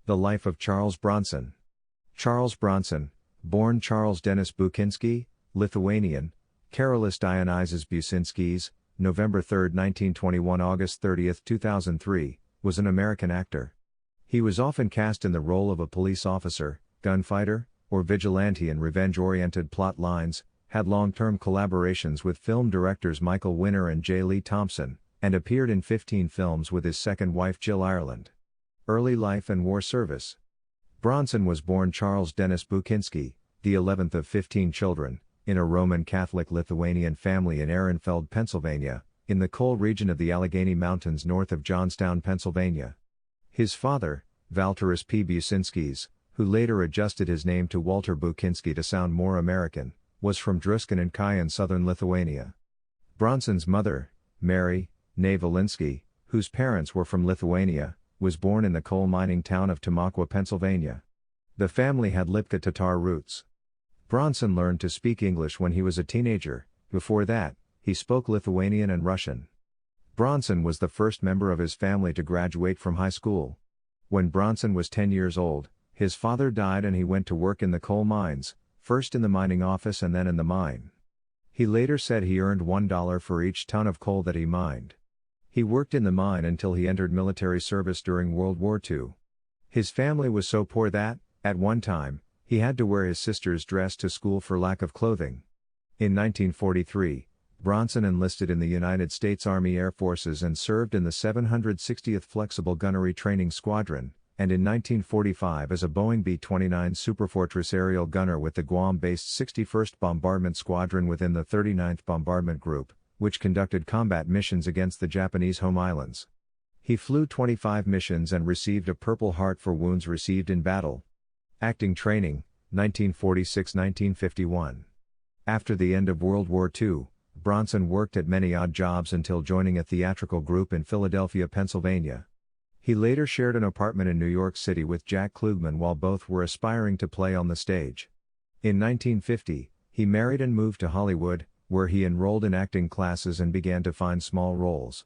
The life of Charles Bronson. Charles Bronson, born Charles Denis Buczynski, Lithuanian, Karolis Dionyzas Buczynskis, November 3, 1921 – August 30, 2003, was an American actor. He was often cast in the role of a police officer, gunfighter, or vigilante in revenge-oriented plot lines, had long-term collaborations with film directors Michael Winner and J. Lee Thompson, and appeared in 15 films with his second wife Jill Ireland. Early life and war service. Bronson was born Charles Denis Buczynski, the 11th of 15 children, in a Roman Catholic Lithuanian family in Ehrenfeld, Pennsylvania, in the coal region of the Allegheny Mountains north of Johnstown, Pennsylvania. His father, Valteris P. Buczynskis, who later adjusted his name to Walter Buczynski to sound more American, was from Druskin and Kai in southern Lithuania. Bronson's mother, Mary, née Valinsky, whose parents were from Lithuania, was born in the coal mining town of Tamaqua, Pennsylvania. The family had Lipka Tatar roots. Bronson learned to speak English when he was a teenager. Before that, he spoke Lithuanian and Russian. Bronson was the first member of his family to graduate from high school. When Bronson was 10 years old, his father died and he went to work in the coal mines, first in the mining office and then in the mine. He later said he earned $1 for each ton of coal that he mined. He worked in the mine until he entered military service during World War II. His family was so poor that, at one time, he had to wear his sister's dress to school for lack of clothing. In 1943, Bronson enlisted in the United States Army Air Forces and served in the 760th Flexible Gunnery Training Squadron, and in 1945 as a Boeing B-29 Superfortress aerial gunner with the Guam-based 61st Bombardment Squadron within the 39th Bombardment Group, which conducted combat missions against the Japanese home islands. He flew 25 missions and received a Purple Heart for wounds received in battle. Acting training, 1946-1951. After the end of World War II, Bronson worked at many odd jobs until joining a theatrical group in Philadelphia, Pennsylvania. He later shared an apartment in New York City with Jack Klugman while both were aspiring to play on the stage. In 1950, he married and moved to Hollywood, where he enrolled in acting classes and began to find small roles.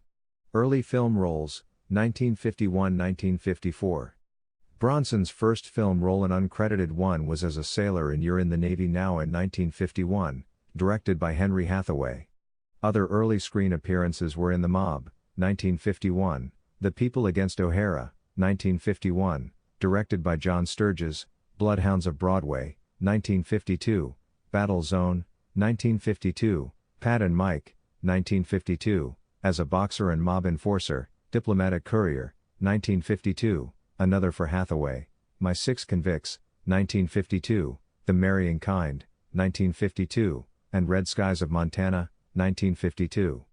Early film roles, 1951-1954. Bronson's first film role, an uncredited one, was as a sailor in You're in the Navy Now in 1951, directed by Henry Hathaway. Other early screen appearances were in The Mob, 1951, The People Against O'Hara, 1951, directed by John Sturges, Bloodhounds of Broadway, 1952, Battle Zone, 1952, Pat and Mike, 1952, As a Boxer and Mob Enforcer, Diplomatic Courier, 1952, another for Hathaway, My Six Convicts, 1952, The Marrying Kind, 1952, and Red Skies of Montana, 1952.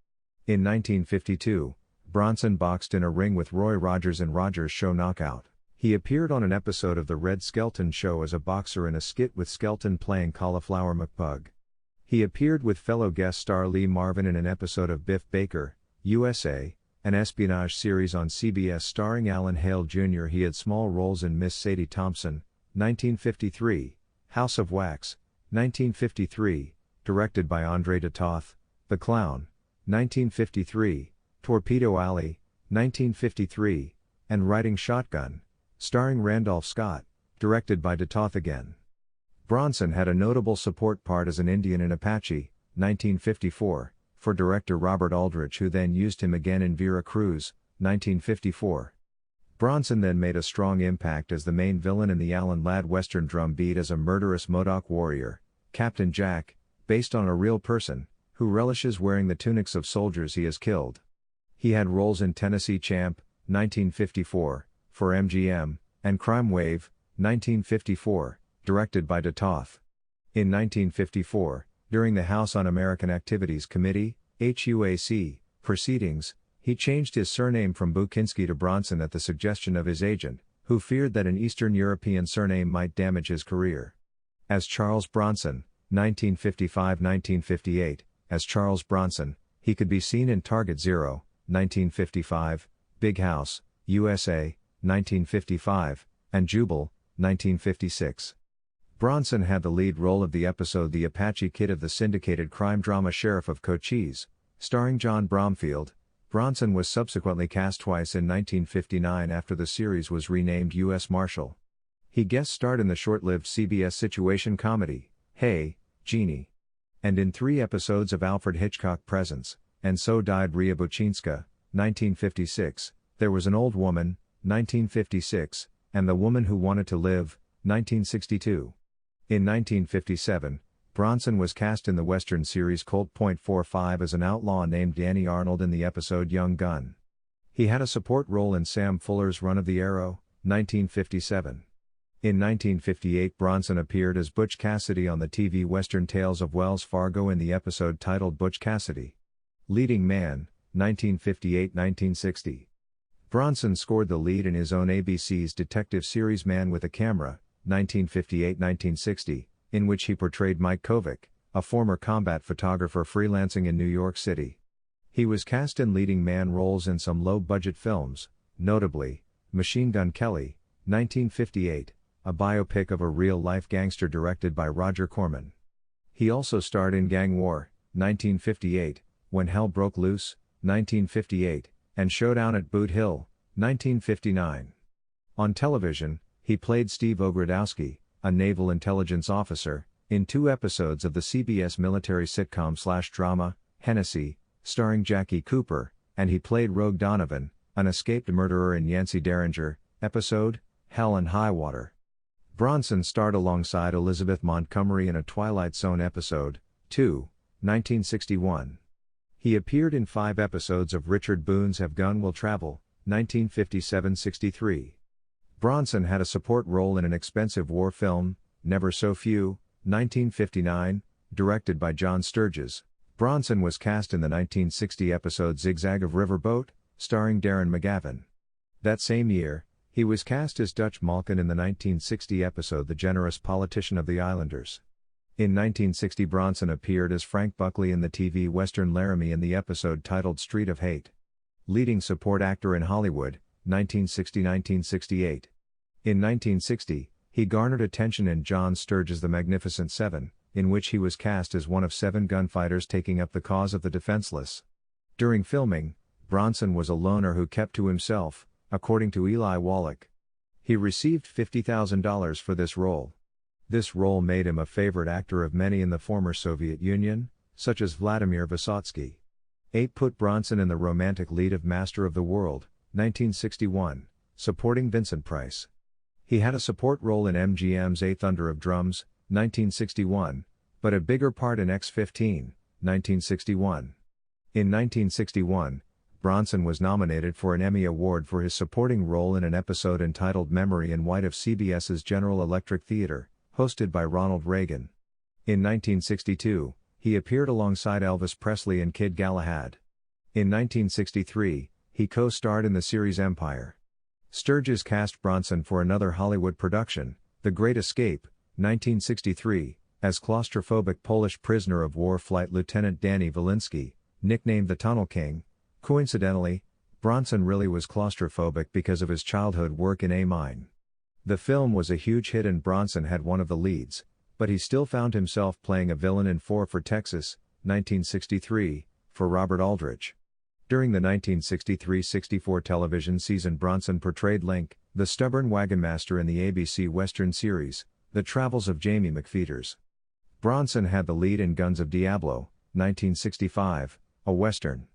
In 1952, Bronson boxed in a ring with Roy Rogers in Rogers' Show Knockout. He appeared on an episode of The Red Skelton Show as a boxer in a skit with Skelton playing Cauliflower McPug. He appeared with fellow guest star Lee Marvin in an episode of Biff Baker, USA, an espionage series on CBS starring Alan Hale Jr. He had small roles in Miss Sadie Thompson, 1953, House of Wax, 1953, directed by Andre de Toth, The Clown, 1953, Torpedo Alley, 1953, and Riding Shotgun, starring Randolph Scott, directed by de Toth again. Bronson had a notable support part as an Indian in Apache, 1954, for director Robert Aldrich, who then used him again in Vera Cruz, 1954. Bronson then made a strong impact as the main villain in the Alan Ladd Western drum beat as a murderous Modoc warrior, Captain Jack, based on a real person, who relishes wearing the tunics of soldiers he has killed. He had roles in Tennessee Champ, 1954, for MGM, and Crime Wave, 1954, directed by de Toth. In 1954, during the House Un-American Activities Committee, HUAC, proceedings, he changed his surname from Buczynski to Bronson at the suggestion of his agent, who feared that an Eastern European surname might damage his career. As Charles Bronson, 1955-1958, as Charles Bronson, he could be seen in Target Zero, 1955, Big House, USA, 1955, and Jubal, 1956. Bronson had the lead role of the episode The Apache Kid of the syndicated crime drama Sheriff of Cochise, starring John Bromfield, Bronson was subsequently cast twice in 1959 after the series was renamed U.S. Marshal. He guest starred in the short-lived CBS situation comedy, Hey, Jeannie, and in 3 episodes of Alfred Hitchcock Presents, And So Died Ria Buczynska, 1956, There Was an Old Woman, 1956, and The Woman Who Wanted to Live, 1962. In 1957, Bronson was cast in the Western series Colt .45 as an outlaw named Danny Arnold in the episode Young Gun. He had a support role in Sam Fuller's Run of the Arrow, 1957. In 1958, Bronson appeared as Butch Cassidy on the TV Western Tales of Wells Fargo in the episode titled Butch Cassidy. Leading Man, 1958-1960. Bronson scored the lead in his own ABC's detective series Man with a Camera, 1958-1960, in which he portrayed Mike Kovic, a former combat photographer freelancing in New York City. He was cast in leading man roles in some low-budget films, notably, Machine Gun Kelly, 1958, a biopic of a real-life gangster directed by Roger Corman. He also starred in Gang War, 1958, When Hell Broke Loose, 1958, and Showdown at Boot Hill, 1959. On television, he played Steve Ogrodowski, a naval intelligence officer, in 2 episodes of the CBS military sitcom/drama, Hennessy, starring Jackie Cooper, and he played Rogue Donovan, an escaped murderer in Yancey Derringer, episode, Hell and High Water. Bronson starred alongside Elizabeth Montgomery in a Twilight Zone episode, 2, 1961. He appeared in 5 episodes of Richard Boone's Have Gun Will Travel, 1957-63. Bronson had a support role in an expensive war film, Never So Few, 1959, directed by John Sturges. Bronson was cast in the 1960 episode Zigzag of Riverboat, starring Darren McGavin. That same year, he was cast as Dutch Malkin in the 1960 episode The Generous Politician of the Islanders. In 1960, Bronson appeared as Frank Buckley in the TV Western Laramie in the episode titled Street of Hate. Leading support actor in Hollywood, 1960-1968. In 1960, he garnered attention in John Sturges' The Magnificent Seven, in which he was cast as one of 7 gunfighters taking up the cause of the defenseless. During filming, Bronson was a loner who kept to himself, according to Eli Wallach. He received $50,000 for this role. This role made him a favorite actor of many in the former Soviet Union, such as Vladimir Vysotsky. 8 put Bronson in the romantic lead of Master of the World, 1961, supporting Vincent Price. He had a support role in MGM's A Thunder of Drums, 1961, but a bigger part in X-15, 1961. In 1961, Bronson was nominated for an Emmy Award for his supporting role in an episode entitled Memory in White of CBS's General Electric Theater, hosted by Ronald Reagan. In 1962, he appeared alongside Elvis Presley and Kid Galahad. In 1963, he co-starred in the series Empire. Sturges cast Bronson for another Hollywood production, The Great Escape, 1963, as claustrophobic Polish prisoner of war flight Lieutenant Danny Valinsky, nicknamed the Tunnel King. Coincidentally, Bronson really was claustrophobic because of his childhood work in a mine. The film was a huge hit and Bronson had one of the leads, but he still found himself playing a villain in 4 for Texas, 1963, for Robert Aldrich. During the 1963-64 television season, Bronson portrayed Link, the stubborn wagon master in the ABC Western series, The Travels of Jamie McFeeters. Bronson had the lead in Guns of Diablo, 1965, a Western.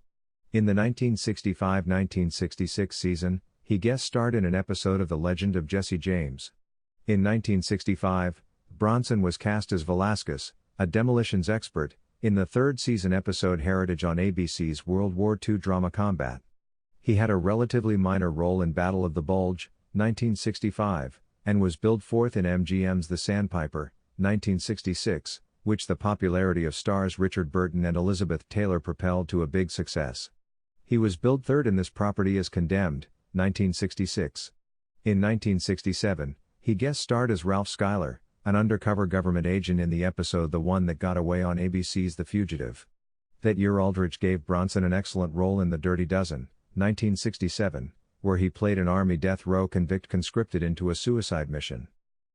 In the 1965-1966 season, he guest starred in an episode of The Legend of Jesse James. In 1965, Bronson was cast as Velasquez, a demolitions expert, in the 3rd season episode Heritage on ABC's World War II drama Combat. He had a relatively minor role in Battle of the Bulge, 1965, and was billed 4th in MGM's The Sandpiper, 1966, which the popularity of stars Richard Burton and Elizabeth Taylor propelled to a big success. He was billed 3rd in this property as Condemned, 1966. In 1967, he guest starred as Ralph Schuyler, an undercover government agent in the episode The One That Got Away on ABC's The Fugitive. That year Aldrich gave Bronson an excellent role in The Dirty Dozen, 1967, where he played an Army death row convict conscripted into a suicide mission.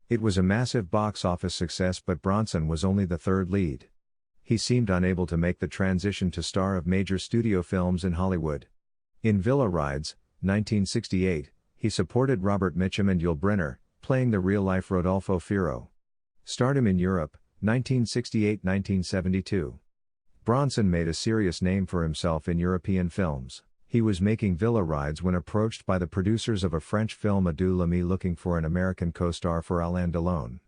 It was a massive box office success, but Bronson was only the 3rd lead. He seemed unable to make the transition to star of major studio films in Hollywood. In Villa Rides, 1968, he supported Robert Mitchum and Yul Brynner, playing the real-life Rodolfo Fierro. Stardom in Europe, 1968-1972. Bronson made a serious name for himself in European films. He was making Villa Rides when approached by the producers of a French film Adieu l'ami looking for an American co-star for Alain Delon.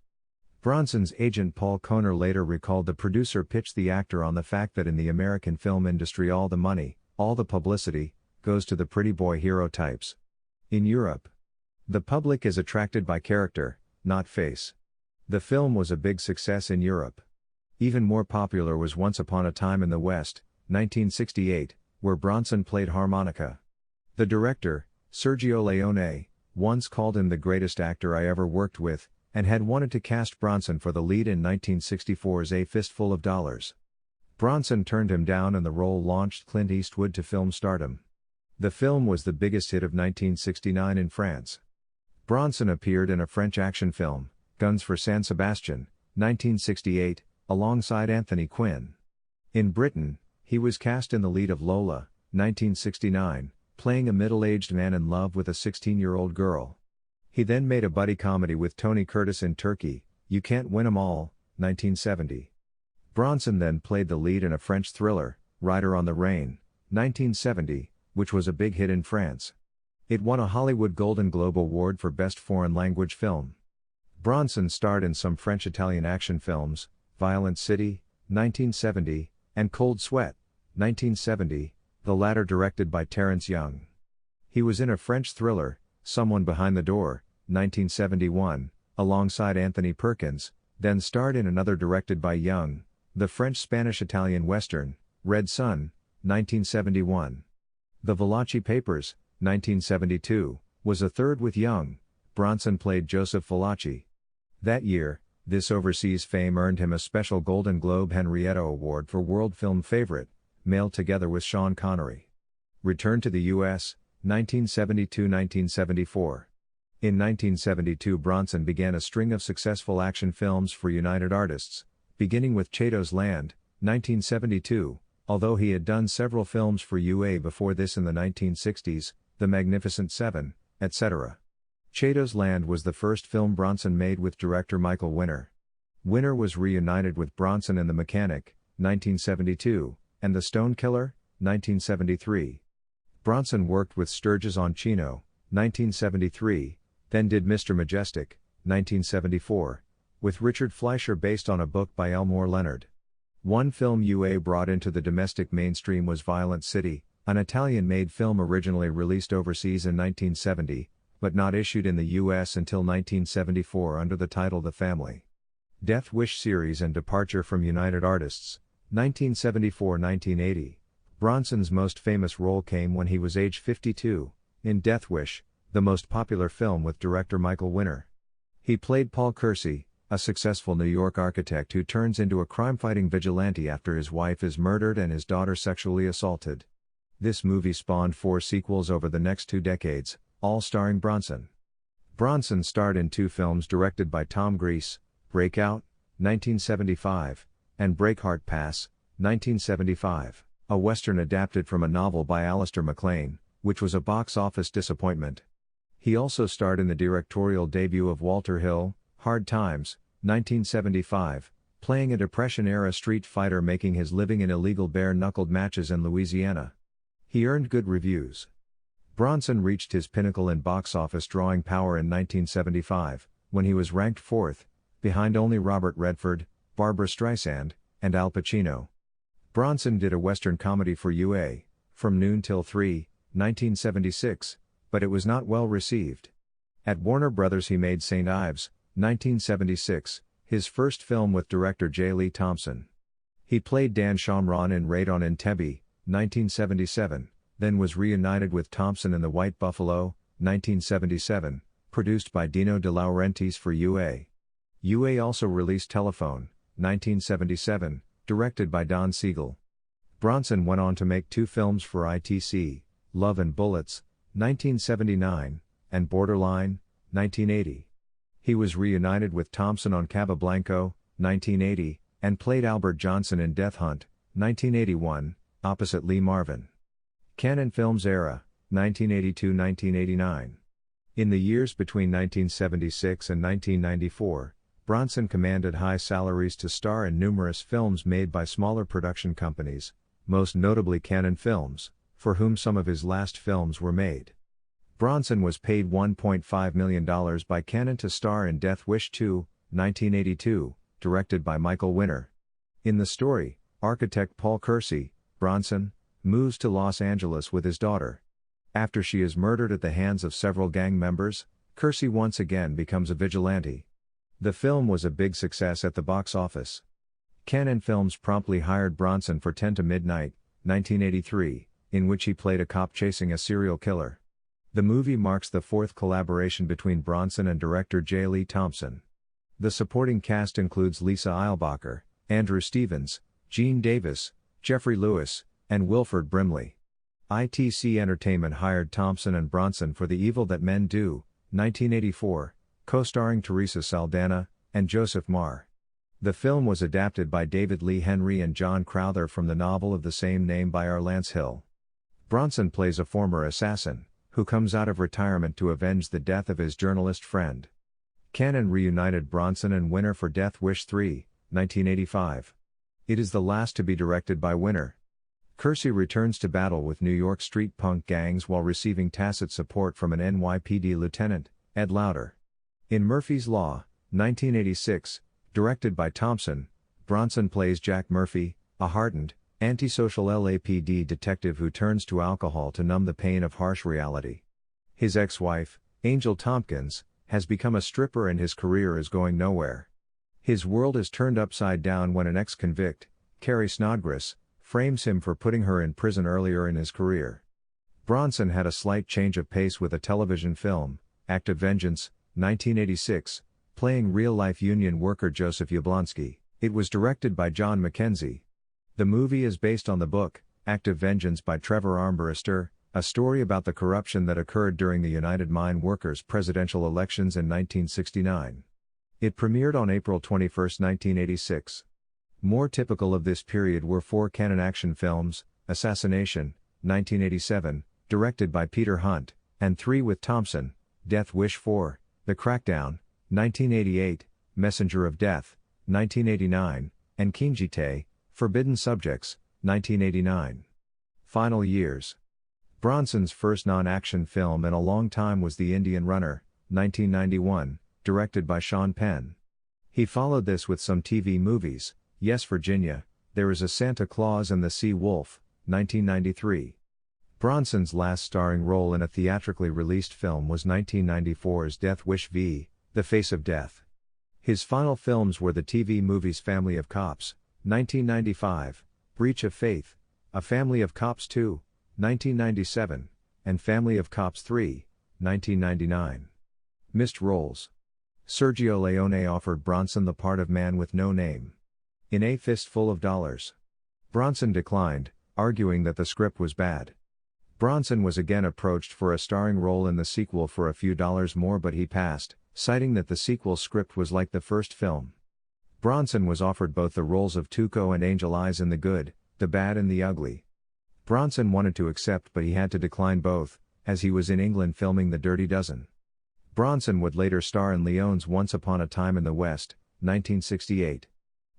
Bronson's agent Paul Kohner later recalled the producer pitched the actor on the fact that in the American film industry all the money, all the publicity, goes to the pretty boy hero types. In Europe, the public is attracted by character, not face. The film was a big success in Europe. Even more popular was Once Upon a Time in the West, 1968, where Bronson played harmonica. The director, Sergio Leone, once called him the greatest actor I ever worked with, and had wanted to cast Bronson for the lead in 1964's A Fistful of Dollars. Bronson turned him down and the role launched Clint Eastwood to film stardom. The film was the biggest hit of 1969 in France. Bronson appeared in a French action film, Guns for San Sebastian, 1968, alongside Anthony Quinn. In Britain, he was cast in the lead of Lola, 1969, playing a middle-aged man in love with a 16-year-old girl. He then made a buddy comedy with Tony Curtis in Turkey, You Can't Win 'Em All, 1970. Bronson then played the lead in a French thriller, Rider on the Rain, 1970, which was a big hit in France. It won a Hollywood Golden Globe Award for Best Foreign Language Film. Bronson starred in some French-Italian action films, Violent City, 1970, and Cold Sweat, 1970, the latter directed by Terence Young. He was in a French thriller, Someone Behind the Door, 1971, alongside Anthony Perkins, then starred in another directed by Young, the French-Spanish-Italian Western, Red Sun, 1971. The Valachi Papers, 1972, was a third with Young. Bronson played Joseph Valachi. That year, this overseas fame earned him a special Golden Globe Henrietta Award for World Film Favorite, male together with Sean Connery. Return to the U.S., 1972-1974. In 1972 Bronson began a string of successful action films for United Artists, beginning with Chato's Land, 1972, although he had done several films for UA before this in the 1960s, The Magnificent Seven, etc. Chato's Land was the first film Bronson made with director Michael Winner. Winner was reunited with Bronson in The Mechanic, 1972, and The Stone Killer, 1973. Bronson worked with Sturges on Chino, 1973, then did Mr. Majestic, 1974, with Richard Fleischer based on a book by Elmore Leonard. One film UA brought into the domestic mainstream was Violent City, an Italian-made film originally released overseas in 1970, but not issued in the U.S. until 1974 under the title The Family. Death Wish series and departure from United Artists, 1974-1980. Bronson's most famous role came when he was age 52, in Death Wish, the most popular film with director Michael Winner. He played Paul Kersey, a successful New York architect who turns into a crime-fighting vigilante after his wife is murdered and his daughter sexually assaulted. This movie spawned 4 sequels over the next 2 decades, all starring Bronson. Bronson starred in 2 films directed by Tom Gries, Breakout, 1975, and Breakheart Pass, 1975, a western adapted from a novel by Alistair MacLean, which was a box office disappointment. He also starred in the directorial debut of Walter Hill, Hard Times, 1975, playing a Depression-era street fighter making his living in illegal bare-knuckled matches in Louisiana. He earned good reviews. Bronson reached his pinnacle in box office drawing power in 1975, when he was ranked 4th, behind only Robert Redford, Barbra Streisand, and Al Pacino. Bronson did a western comedy for UA, From Noon Till 3, 1976, but it was not well received. At Warner Brothers he made St. Ives, 1976, his first film with director J. Lee Thompson. He played Dan Shamron in Raid on Entebbe, 1977, then was reunited with Thompson in The White Buffalo, 1977, produced by Dino De Laurentiis for UA. UA also released Telephone, 1977, directed by Don Siegel. Bronson went on to make 2 films for ITC, Love and Bullets, 1979, and Borderline, 1980. He was reunited with Thompson on Capablanco, 1980, and played Albert Johnson in Death Hunt, 1981, opposite Lee Marvin. Cannon Films era, 1982-1989. In the years between 1976 and 1994, Bronson commanded high salaries to star in numerous films made by smaller production companies, most notably Cannon Films, for whom some of his last films were made. Bronson was paid $1.5 million by Cannon to star in Death Wish 2, 1982, directed by Michael Winner. In the story, architect Paul Kersey, Bronson, moves to Los Angeles with his daughter. After she is murdered at the hands of several gang members, Kersey once again becomes a vigilante. The film was a big success at the box office. Cannon Films promptly hired Bronson for 10 to Midnight, 1983, in which he played a cop chasing a serial killer. The movie marks the fourth collaboration between Bronson and director J. Lee Thompson. The supporting cast includes Lisa Eilbacher, Andrew Stevens, Gene Davis, Jeffrey Lewis, and Wilford Brimley. ITC Entertainment hired Thompson and Bronson for The Evil That Men Do, 1984, co-starring Teresa Saldana and Joseph Marr. The film was adapted by David Lee Henry and John Crowther from the novel of the same name by R. Lance Hill. Bronson plays a former assassin, who comes out of retirement to avenge the death of his journalist friend. Cannon reunited Bronson and Winner for Death Wish 3, 1985. It is the last to be directed by Winner. Kersey returns to battle with New York street punk gangs while receiving tacit support from an NYPD lieutenant, Ed Lauter. In Murphy's Law, 1986, directed by Thompson, Bronson plays Jack Murphy, a hardened, antisocial LAPD detective who turns to alcohol to numb the pain of harsh reality. His ex-wife, Angel Tompkins, has become a stripper and his career is going nowhere. His world is turned upside down when an ex-convict, Carrie Snodgrass, frames him for putting her in prison earlier in his career. Bronson had a slight change of pace with a television film, Act of Vengeance, 1986, playing real-life union worker Joseph Yablonsky. It was directed by John Mackenzie. The movie is based on the book, Act of Vengeance by Trevor Armbruster, a story about the corruption that occurred during the United Mine Workers presidential elections in 1969. It premiered on April 21, 1986. More typical of this period were 4 Cannon action films, Assassination, 1987, directed by Peter Hunt, and 3 with Thompson, Death Wish 4, The Crackdown, 1988, Messenger of Death, 1989, and Kinjite, Forbidden Subjects, 1989. Final years. Bronson's first non-action film in a long time was The Indian Runner, 1991, directed by Sean Penn. He followed this with some TV movies, Yes Virginia, There is a Santa Claus and The Sea Wolf, 1993. Bronson's last starring role in a theatrically released film was 1994's Death Wish v. The Face of Death. His final films were the TV movies Family of Cops, 1995, Breach of Faith, A Family of Cops 2, 1997, and Family of Cops 3, 1999. Missed roles. Sergio Leone offered Bronson the part of Man with No Name in A Fistful of Dollars. Bronson declined, arguing that the script was bad. Bronson was again approached for a starring role in the sequel for a few dollars more, but he passed, citing that the sequel script was like the first film. Bronson was offered both the roles of Tuco and Angel Eyes in The Good, the Bad and the Ugly. Bronson wanted to accept, but he had to decline both, as he was in England filming The Dirty Dozen. Bronson would later star in Leone's Once Upon a Time in the West, 1968.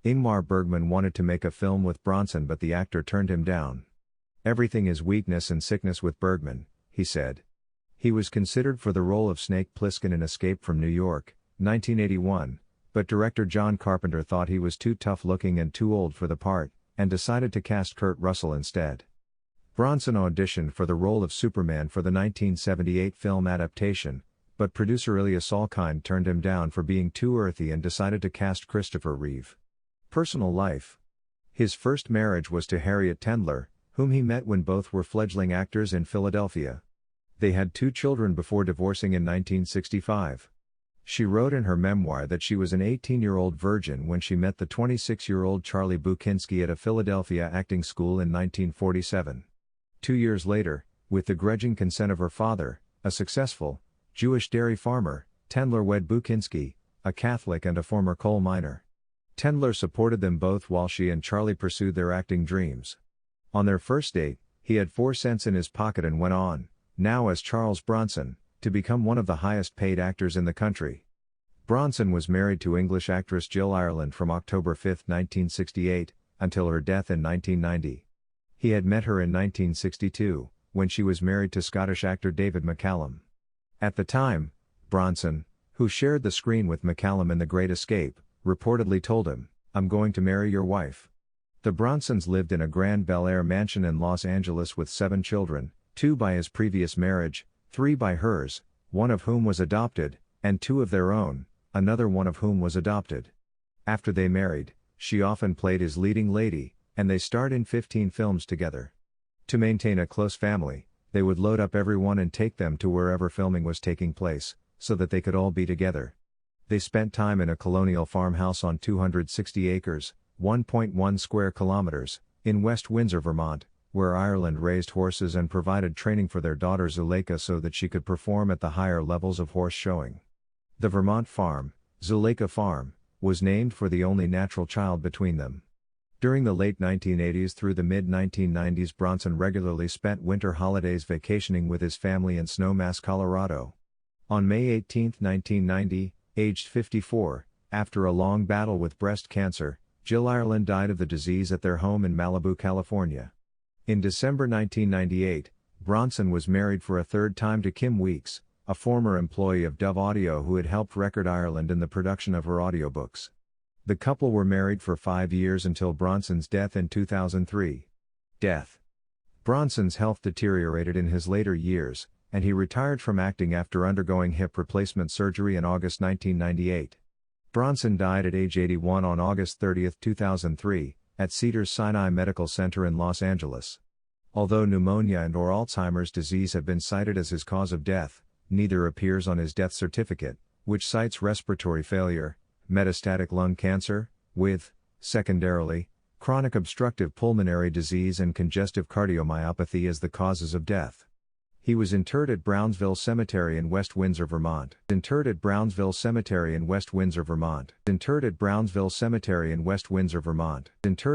Ingmar Bergman wanted to make a film with Bronson, but the actor turned him down. Everything is weakness and sickness with Bergman, he said. He was considered for the role of Snake Plissken in Escape from New York, 1981, but director John Carpenter thought he was too tough-looking and too old for the part, and decided to cast Kurt Russell instead. Bronson auditioned for the role of Superman for the 1978 film adaptation, but producer Ilya Salkind turned him down for being too earthy and decided to cast Christopher Reeve. Personal life. His first marriage was to Harriet Tendler, whom he met when both were fledgling actors in Philadelphia. They had 2 children before divorcing in 1965. She wrote in her memoir that she was an 18-year-old virgin when she met the 26-year-old Charlie Bukinski at a Philadelphia acting school in 1947. 2 years later, with the grudging consent of her father, a successful Jewish dairy farmer, Tendler wed Bukinski, a Catholic and a former coal miner. Tendler supported them both while she and Charlie pursued their acting dreams. On their first date, He had 4 cents in his pocket and went on, now as Charles Bronson, to become one of the highest paid actors in the country. Bronson was married to English actress Jill Ireland from October 5, 1968, until her death in 1990. He had met her in 1962, when she was married to Scottish actor David McCallum. At the time, Bronson, who shared the screen with McCallum in The Great Escape, reportedly told him, "I'm going to marry your wife." The Bronsons lived in a Grand Bel Air mansion in Los Angeles with 7 children, 2 by his previous marriage, 3 by hers, one of whom was adopted, and 2 of their own, another one of whom was adopted. After they married, she often played his leading lady, and they starred in 15 films together. To maintain a close family, they would load up everyone and take them to wherever filming was taking place, so that they could all be together. They spent time in a colonial farmhouse on 260 acres, 1.1 square kilometers, in West Windsor, Vermont, where Ireland raised horses and provided training for their daughter Zuleika so that she could perform at the higher levels of horse showing. The Vermont farm, Zuleika Farm, was named for the only natural child between them. During the late 1980s through the mid-1990s, Bronson regularly spent winter holidays vacationing with his family in Snowmass, Colorado. On May 18, 1990, aged 54, after a long battle with breast cancer, Jill Ireland died of the disease at their home in Malibu, California. In December 1998, Bronson was married for a 3rd time to Kim Weeks, a former employee of Dove Audio who had helped Record Ireland in the production of her audiobooks. The couple were married for 5 years until Bronson's death in 2003. Bronson's health deteriorated in his later years, and he retired from acting after undergoing hip replacement surgery in August 1998. Bronson died at age 81 on August 30, 2003, at Cedars-Sinai Medical Center in Los Angeles. Although pneumonia and/or Alzheimer's disease have been cited as his cause of death, neither appears on his death certificate, which cites respiratory failure, metastatic lung cancer, with, secondarily, chronic obstructive pulmonary disease and congestive cardiomyopathy as the causes of death. He was interred at Brownsville Cemetery in West Windsor, Vermont. Interred at Brownsville Cemetery in West Windsor, Vermont. Interred at Brownsville Cemetery in West Windsor, Vermont. Interred